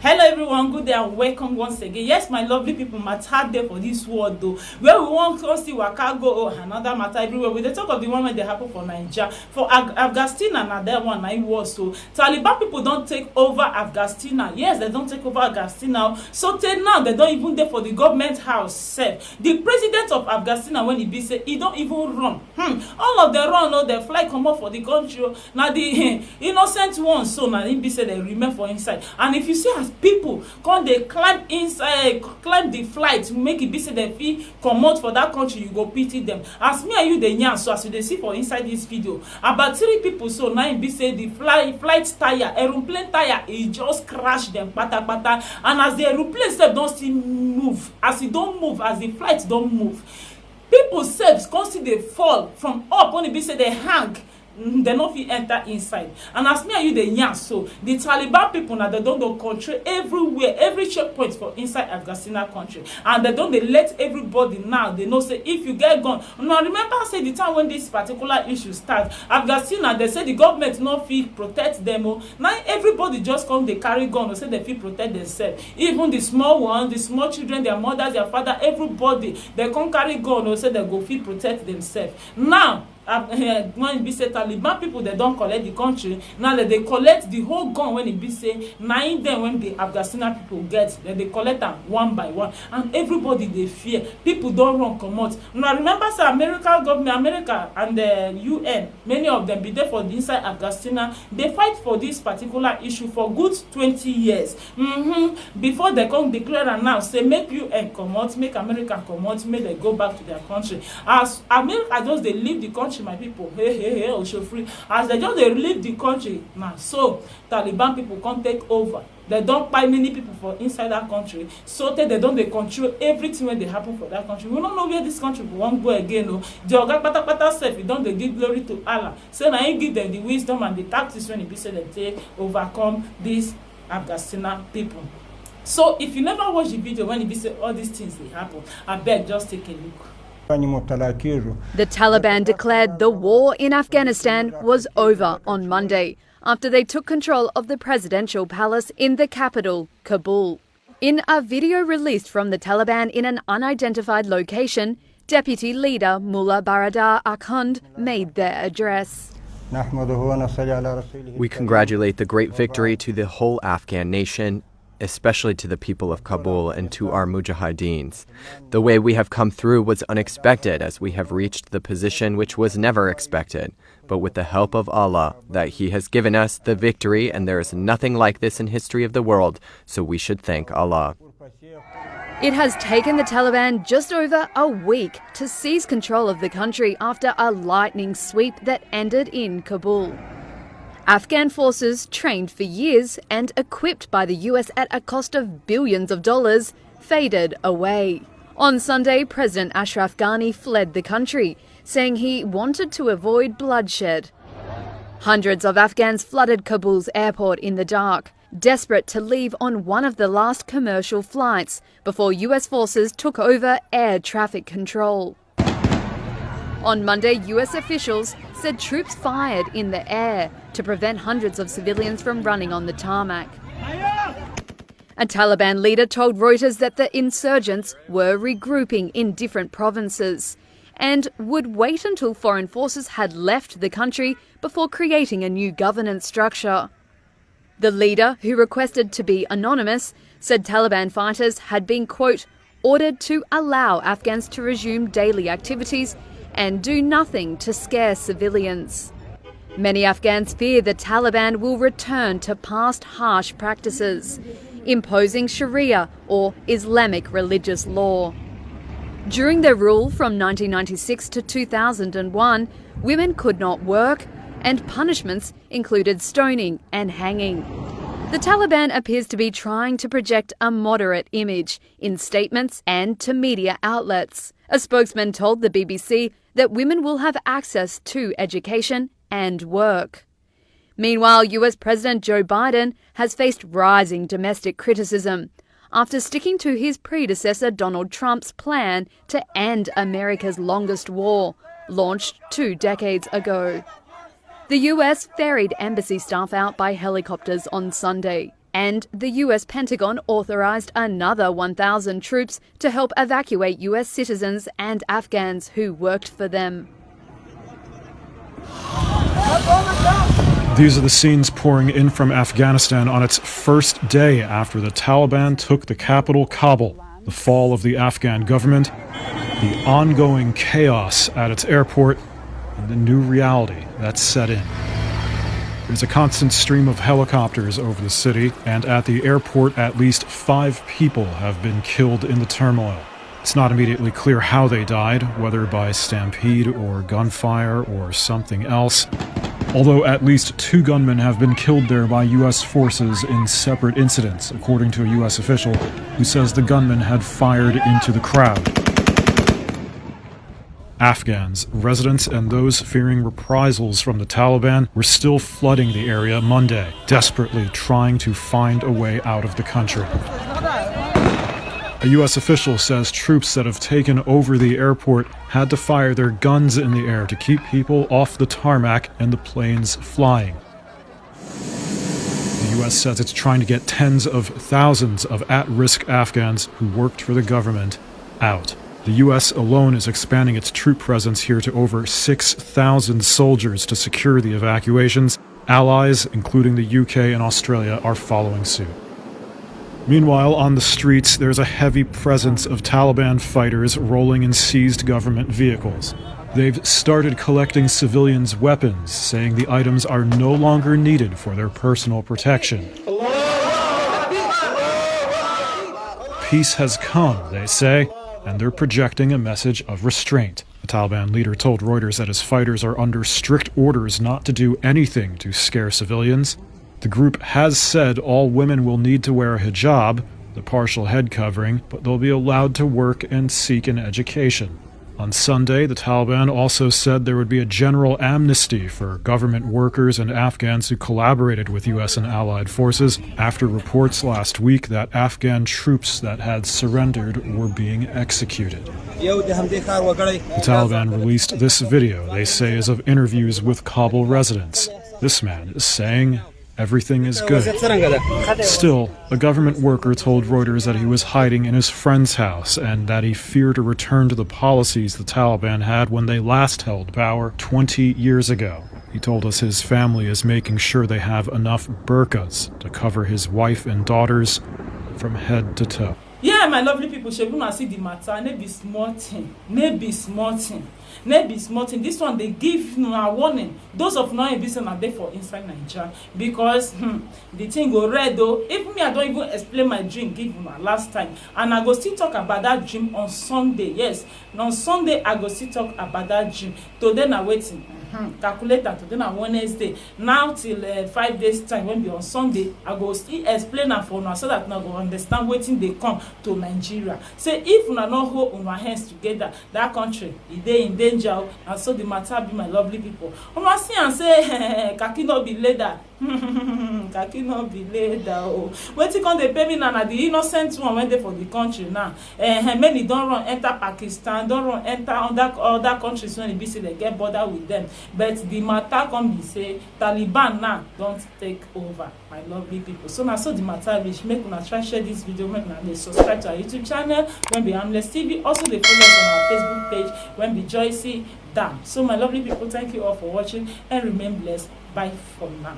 Hello everyone, good day and welcome once again. Yes, my lovely people, matter day for this world though. Where we want to see waka go another matter everywhere. We dey talk of the one when they happen for Nigeria, for Afghanistan and another one na was so. Taliban people don't take over Afghanistan. Yes, they don't take over Afghanistan now. So till now they don't even there for the government house self. The president of Afghanistan when he be say he don't even run. All of them run, they fly come up for the country. Now the innocent ones so now he be say they remain for inside. And if you see as people come they climb inside, climb the flight, make it be say they feel come out for that country, you go pity them. As me and you the yarn, so as you dey see for inside this video, about 3 people so now it be say the flight tire, aeroplane tire, it just crash them pata. And as the aeroplane self don't still move, as it don't move, as the flight don't move, people self constantly they fall from up when it be say they hang. They no fit enter inside. And as me and you the yarn, so the Taliban people now they don't control everywhere, every checkpoint for inside Afghanistan country, and they don't they let everybody now they know say if you get gun. Now remember say the time when this particular issue start, Afghanistan they say the government no fit protect them. Now everybody just come they carry gun or say they fit protect themselves. Even the small ones, the small children, their mothers, their father, everybody they come carry gun or say they go fit protect themselves. Now when it be say Taliban people they don't collect the country, now that they collect the whole gun when it be say 9 them when the Afghanistan people get, then they collect them one by one, and everybody they fear. People don't run come out. Now remember say American government, America and the UN, many of them be there for the inside Afghanistan. They fight for this particular issue for good 20 years. Before they come declare and now say make UN come out, make America come out, make they go back to their country. As America just they leave the country, my people, hey, also free. As they just they leave the country now, so Taliban people can't take over. They don't buy many people for inside that country, so they don't they control everything when they happen for that country. We don't know where this country won't go again. No, the oga pata self, don't they give glory to Allah. So now he give them the wisdom and the tactics when it be said they take overcome these Afghanistan people. So if you never watch the video when it be said all these things they happen, I beg just take a look. The Taliban declared the war in Afghanistan was over on Monday after they took control of the presidential palace in the capital, Kabul. In a video released from the Taliban in an unidentified location, Deputy Leader Mullah Baradar Akhund made their address. We congratulate the great victory to the whole Afghan nation, especially to the people of Kabul and to our mujahideens. The way we have come through was unexpected, as we have reached the position which was never expected, but with the help of Allah, that He has given us the victory, and there is nothing like this in history of the world, so we should thank Allah. It has taken the Taliban just over a week to seize control of the country after a lightning sweep that ended in Kabul. Afghan forces, trained for years and equipped by the US at a cost of billions of dollars, faded away. On Sunday, President Ashraf Ghani fled the country, saying he wanted to avoid bloodshed. Hundreds of Afghans flooded Kabul's airport in the dark, desperate to leave on one of the last commercial flights before US forces took over air traffic control. On Monday, US officials said troops fired in the air to prevent hundreds of civilians from running on the tarmac. A Taliban leader told Reuters that the insurgents were regrouping in different provinces and would wait until foreign forces had left the country before creating a new governance structure. The leader, who requested to be anonymous, said Taliban fighters had been, quote, ordered to allow Afghans to resume daily activities and do nothing to scare civilians. Many Afghans fear the Taliban will return to past harsh practices, imposing Sharia or Islamic religious law. During their rule from 1996 to 2001, women could not work, and punishments included stoning and hanging. The Taliban appears to be trying to project a moderate image in statements and to media outlets. A spokesman told the BBC that women will have access to education and work. Meanwhile, US President Joe Biden has faced rising domestic criticism after sticking to his predecessor Donald Trump's plan to end America's longest war, launched 2 decades ago. The US ferried embassy staff out by helicopters on Sunday And the US Pentagon authorized another 1,000 troops to help evacuate US citizens and Afghans who worked for them. These are the scenes pouring in from Afghanistan on its first day after the Taliban took the capital, Kabul, the fall of the Afghan government, the ongoing chaos at its airport, and the new reality that's set in. There's a constant stream of helicopters over the city, and at the airport, at least 5 people have been killed in the turmoil. It's not immediately clear how they died, whether by stampede or gunfire or something else. Although at least 2 gunmen have been killed there by U.S. forces in separate incidents, according to a U.S. official who says the gunmen had fired into the crowd. Afghans, residents, and those fearing reprisals from the Taliban were still flooding the area Monday, desperately trying to find a way out of the country. A U.S. official says troops that have taken over the airport had to fire their guns in the air to keep people off the tarmac and the planes flying. The U.S. says it's trying to get tens of thousands of at-risk Afghans who worked for the government out. The U.S. alone is expanding its troop presence here to over 6,000 soldiers to secure the evacuations. Allies, including the UK and Australia, are following suit. Meanwhile, on the streets, there's a heavy presence of Taliban fighters rolling in seized government vehicles. They've started collecting civilians' weapons, saying the items are no longer needed for their personal protection. Peace has come, they say, and they're projecting a message of restraint. The Taliban leader told Reuters that his fighters are under strict orders not to do anything to scare civilians. The group has said all women will need to wear a hijab, the partial head covering, but they'll be allowed to work and seek an education. On Sunday, the Taliban also said there would be a general amnesty for government workers and Afghans who collaborated with U.S. and allied forces after reports last week that Afghan troops that had surrendered were being executed. The Taliban released this video they say is of interviews with Kabul residents. This man is saying, "Everything is good." Still, a government worker told Reuters that he was hiding in his friend's house and that he feared a return to the policies the Taliban had when they last held power 20 years ago. He told us his family is making sure they have enough burqas to cover his wife and daughters from head to toe. Yeah, my lovely people, Shebuna see the matter, maybe small thing, maybe small thing. This one they give a warning. Those of non-business are there for inside Nigeria because the thing go red though. Even me, I don't even explain my dream give una last time, and I go still talk about that dream on Sunday. Yes, on Sunday I go still talk about that dream. Today na waiting. Calculator today na Wednesday. Now till 5 days time when be on Sunday, I go still explain am for una so that una go understand wetin dey come to Nigeria. Say if una no hold una hands together, that country e dey in danger, and so the matter be, my lovely people. Una see and say kaki no be leather. Kaki no be leather. Oh, wetin come dey pay me na the innocent one when dey for the country now. Many don run enter Pakistan, don run enter other countries when e be say they get border with them. But the matter come be say Taliban now don't take over, my lovely people. So now so the matter reach, make una try share this video, make una subscribe to our YouTube channel when be Harmless TV. Also they follow us on our Facebook page when be Joycey Dam. So my lovely people, thank you all for watching and remain blessed. Bye for now.